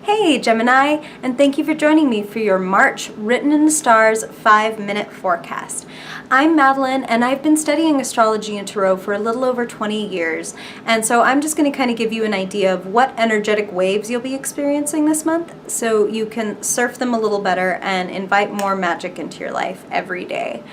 Hey Gemini, and thank you for joining me for your March Written in the Stars 5-minute forecast. I'm Madeline, and I've been studying astrology and tarot for a little over 20 years, and so I'm just going to kind of give you an idea of what energetic waves you'll be experiencing this month so you can surf them a little better and invite more magic into your life every day.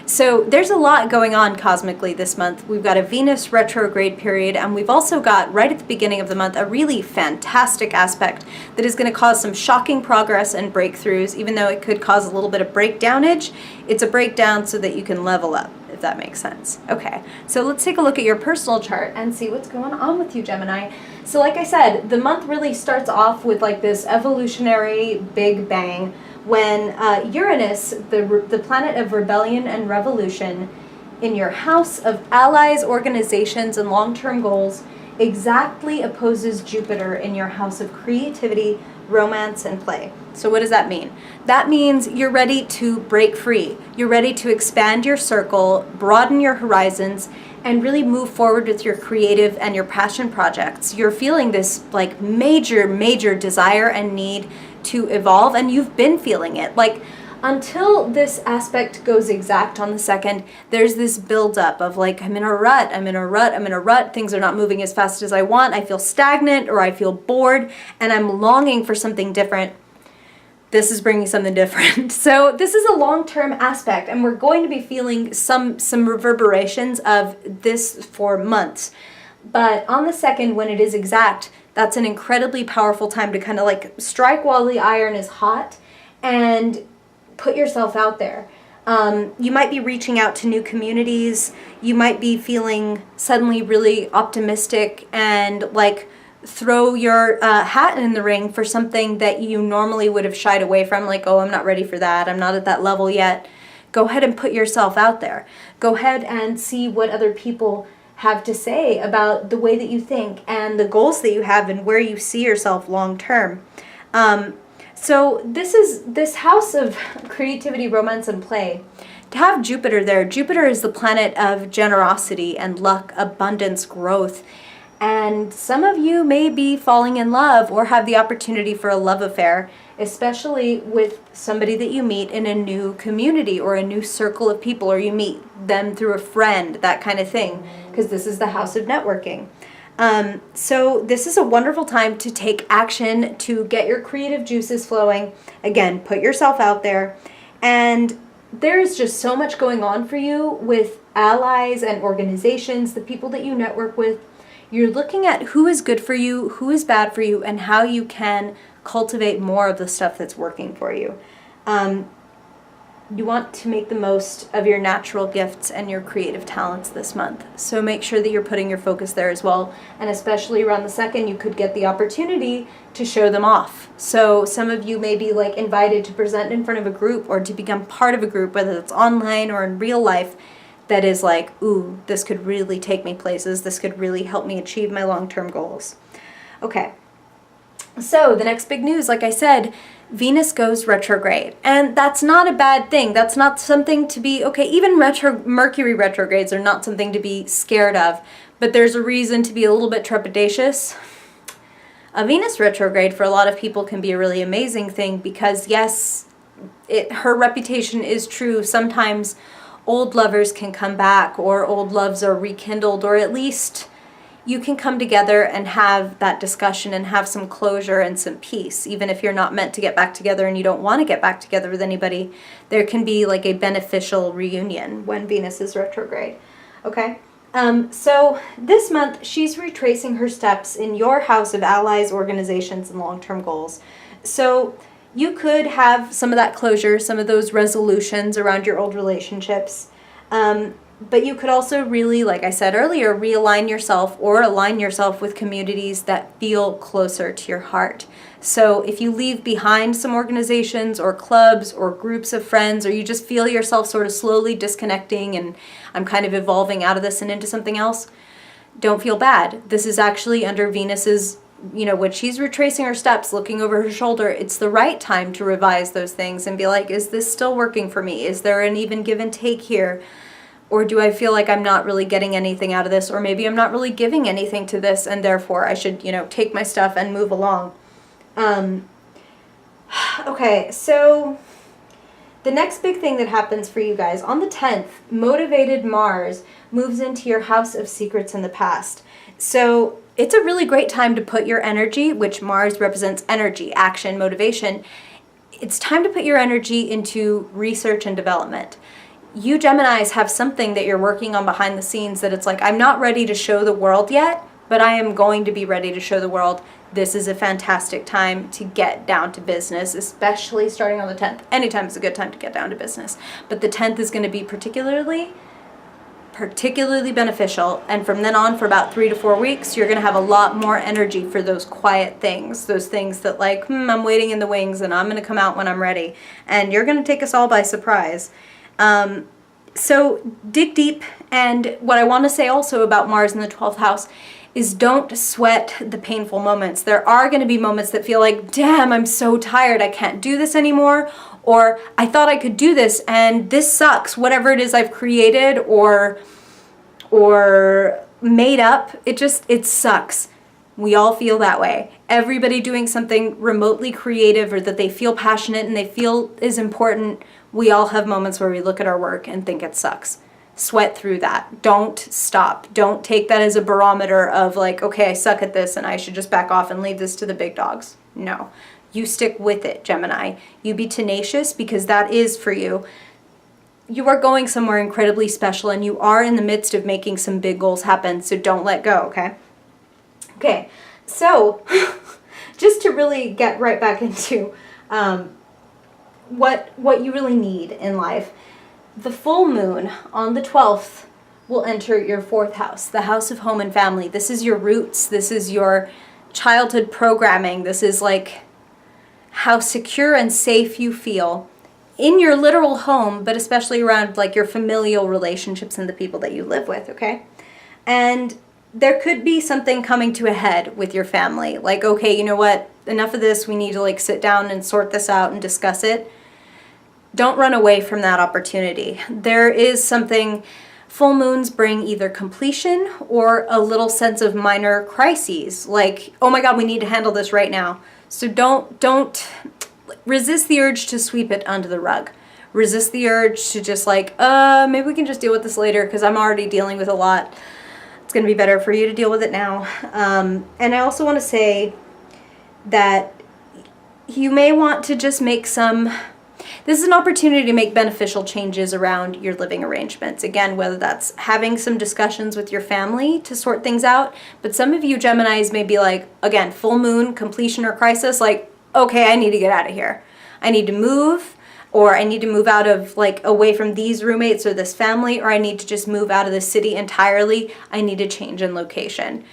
So there's a lot going on cosmically this month. We've got a Venus retrograde period, and we've also got, right at the beginning of the month, a really fantastic aspect that is going to cause some shocking progress and breakthroughs. Even though it could cause a little bit of breakdownage, it's a breakdown so that you can level up, if that makes sense. Okay, so let's take a look at your personal chart and see what's going on with you, Gemini. So like I said, the month really starts off with like this evolutionary big bang when Uranus, the planet of rebellion and revolution, in your house of allies, organizations, and long-term goals, exactly opposes Jupiter in your house of creativity, romance, and play. So what does that mean? That means you're ready to break free. You're ready to expand your circle, broaden your horizons, and really move forward with your creative and your passion projects. You're feeling this like major desire and need to evolve, and you've been feeling it. Like, until this aspect goes exact on the 2nd, there's this buildup of like, I'm in a rut, things are not moving as fast as I want, I feel stagnant or I feel bored, and I'm longing for something different. This is bringing something different. So this is a long-term aspect, and we're going to be feeling some reverberations of this for months. But on the 2nd, when it is exact, that's an incredibly powerful time to kind of like strike while the iron is hot and put yourself out there. You might be reaching out to new communities. You might be feeling suddenly really optimistic and like throw your hat in the ring for something that you normally would have shied away from, like, oh, I'm not ready for that, I'm not at that level yet. Go ahead and put yourself out there. Go ahead and see what other people have to say about the way that you think and the goals that you have and where you see yourself long term. So this is this house of creativity, romance, and play. To have Jupiter there, Jupiter is the planet of generosity and luck, abundance, growth. And some of you may be falling in love or have the opportunity for a love affair, especially with somebody that you meet in a new community or a new circle of people, or you meet them through a friend, that kind of thing, because this is the house of networking. So this is a wonderful time to take action, to get your creative juices flowing. Again, put yourself out there. And there's just so much going on for you with allies and organizations, the people that you network with. You're looking at who is good for you, who is bad for you, and how you can cultivate more of the stuff that's working for you. You want to make the most of your natural gifts and your creative talents this month. So make sure that you're putting your focus there as well. And especially around the 2nd, you could get the opportunity to show them off. So some of you may be like invited to present in front of a group or to become part of a group, whether it's online or in real life, that is like, ooh, this could really take me places. This could really help me achieve my long-term goals. Okay. So the next big news, like I said, Venus goes retrograde, and that's not a bad thing. That's not something to be, okay, even Mercury retrogrades are not something to be scared of, but there's a reason to be a little bit trepidatious. A Venus retrograde for a lot of people can be a really amazing thing because, yes, her reputation is true. Sometimes old lovers can come back, or old loves are rekindled, or at least you can come together and have that discussion and have some closure and some peace. Even if you're not meant to get back together and you don't want to get back together with anybody, there can be like a beneficial reunion when Venus is retrograde. Okay? So this month, she's retracing her steps in your house of allies, organizations, and long-term goals. So you could have some of that closure, some of those resolutions around your old relationships. But you could also really, like I said earlier, realign yourself or align yourself with communities that feel closer to your heart. So if you leave behind some organizations or clubs or groups of friends, or you just feel yourself sort of slowly disconnecting and I'm kind of evolving out of this and into something else, don't feel bad. This is actually under Venus's, when she's retracing her steps, looking over her shoulder, it's the right time to revise those things and be like, is this still working for me? Is there an even give and take here? Or do I feel like I'm not really getting anything out of this? Or maybe I'm not really giving anything to this, and therefore I should, take my stuff and move along. Okay, so the next big thing that happens for you guys, on the 10th, motivated Mars moves into your house of secrets in the past. So it's a really great time to put your energy, which Mars represents energy, action, motivation. It's time to put your energy into research and development. You Geminis have something that you're working on behind the scenes that it's like, I'm not ready to show the world yet, but I am going to be ready to show the world. This is a fantastic time to get down to business, especially starting on the 10th. Anytime is a good time to get down to business. But the 10th is going to be particularly beneficial. And from then on, for about 3 to 4 weeks, you're going to have a lot more energy for those quiet things, those things that like, I'm waiting in the wings and I'm going to come out when I'm ready. And you're going to take us all by surprise. So dig deep. And what I want to say also about Mars in the 12th house is don't sweat the painful moments. There are going to be moments that feel like, damn, I'm so tired, I can't do this anymore, or I thought I could do this and this sucks, whatever it is I've created or made up, it sucks. We all feel that way. Everybody doing something remotely creative or that they feel passionate and they feel is important, we all have moments where we look at our work and think it sucks. Sweat through that. Don't stop. Don't take that as a barometer of like, okay, I suck at this and I should just back off and leave this to the big dogs. No. You stick with it, Gemini. You be tenacious because that is for you. You are going somewhere incredibly special and you are in the midst of making some big goals happen, so don't let go, okay? Okay, so just to really get right back into what you really need in life, the full moon on the 12th will enter your 4th house, the house of home and family. This is your roots. This is your childhood programming. This is like how secure and safe you feel in your literal home, but especially around like your familial relationships and the people that you live with, okay? And there could be something coming to a head with your family. Like, okay, you know what? Enough of this. We need to like sit down and sort this out and discuss it. Don't run away from that opportunity. There is something, full moons bring either completion or a little sense of minor crises. Like, oh my God, we need to handle this right now. So don't resist the urge to sweep it under the rug. Resist the urge to just like, maybe we can just deal with this later because I'm already dealing with a lot. It's going to be better for you to deal with it now. And I also want to say that you may want to just make this is an opportunity to make beneficial changes around your living arrangements. Again, whether that's having some discussions with your family to sort things out, but some of you Geminis may be like, again, full moon, completion or crisis, like, okay, I need to get out of here. I need to move, or I need to move out of, like, away from these roommates or this family, or I need to just move out of the city entirely. I need to change in location.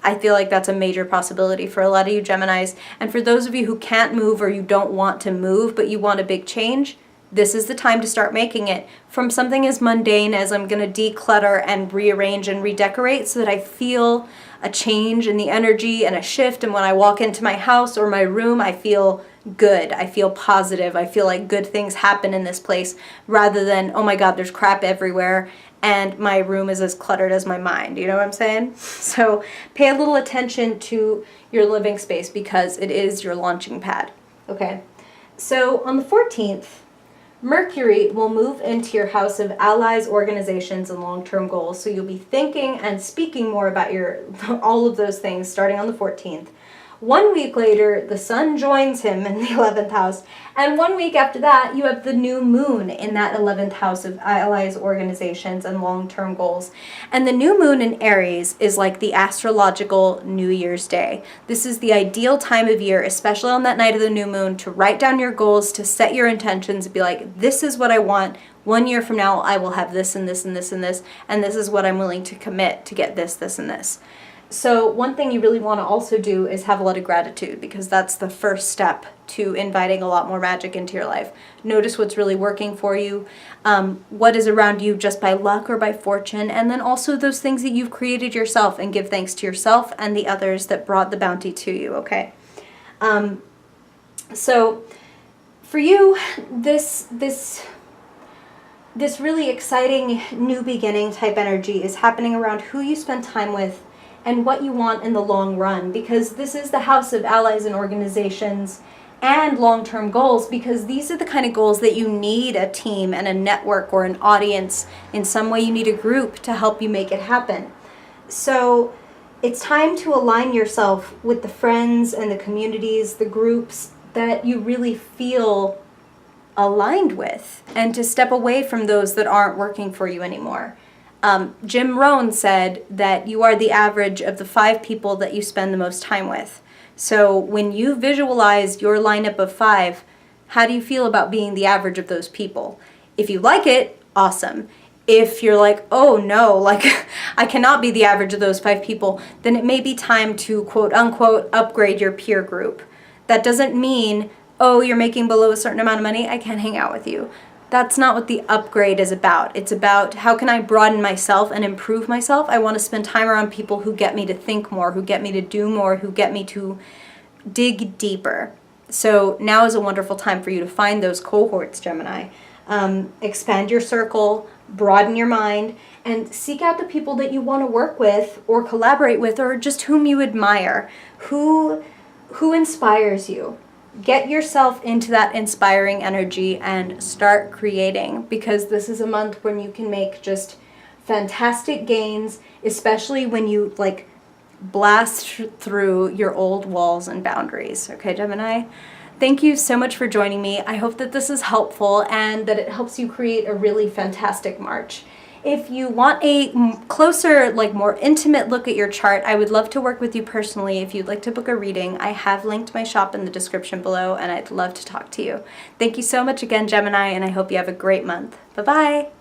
I feel like that's a major possibility for a lot of you Geminis. And for those of you who can't move or you don't want to move, but you want a big change, this is the time to start making it. From something as mundane as I'm going to declutter and rearrange and redecorate so that I feel a change in the energy and a shift. And when I walk into my house or my room, I feel good. I feel positive. I feel like good things happen in this place rather than, oh my God, there's crap everywhere and my room is as cluttered as my mind. You know what I'm saying? So pay a little attention to your living space because it is your launching pad. Okay. So on the 14th, Mercury will move into your house of allies, organizations, and long-term goals. So you'll be thinking and speaking more about all of those things starting on the 14th. 1 week later, the sun joins him in the 11th house. And 1 week after that, you have the new moon in that 11th house of allies, organizations, and long-term goals. And the new moon in Aries is like the astrological New Year's Day. This is the ideal time of year, especially on that night of the new moon, to write down your goals, to set your intentions, and be like, this is what I want. 1 year from now, I will have this and this and this and this, and this is what I'm willing to commit to get this, this, and this. So one thing you really want to also do is have a lot of gratitude because that's the first step to inviting a lot more magic into your life. Notice what's really working for you, what is around you just by luck or by fortune, and then also those things that you've created yourself and give thanks to yourself and the others that brought the bounty to you, okay? So for you, this really exciting new beginning type energy is happening around who you spend time with and what you want in the long run, because this is the house of allies and organizations and long-term goals, because these are the kind of goals that you need a team and a network or an audience. In some way, you need a group to help you make it happen. So it's time to align yourself with the friends and the communities, the groups that you really feel aligned with, and to step away from those that aren't working for you anymore. Jim Rohn said that you are the average of the 5 people that you spend the most time with. So when you visualize your lineup of 5, how do you feel about being the average of those people? If you like it, awesome. If you're like, oh no, like I cannot be the average of those 5 people, then it may be time to quote unquote upgrade your peer group. That doesn't mean, oh, you're making below a certain amount of money, I can't hang out with you. That's not what the upgrade is about. It's about how can I broaden myself and improve myself. I want to spend time around people who get me to think more, who get me to do more, who get me to dig deeper. So now is a wonderful time for you to find those cohorts, Gemini. Expand your circle, broaden your mind, and seek out the people that you want to work with or collaborate with, or just whom you admire, who inspires you. Get yourself into that inspiring energy and start creating, because this is a month when you can make just fantastic gains, especially when you like blast through your old walls and boundaries. Okay, Gemini? Thank you so much for joining me. I hope that this is helpful and that it helps you create a really fantastic March. If you want a closer, like more intimate look at your chart, I would love to work with you personally. If you'd like to book a reading, I have linked my shop in the description below, and I'd love to talk to you. Thank you so much again, Gemini, and I hope you have a great month. Bye-bye.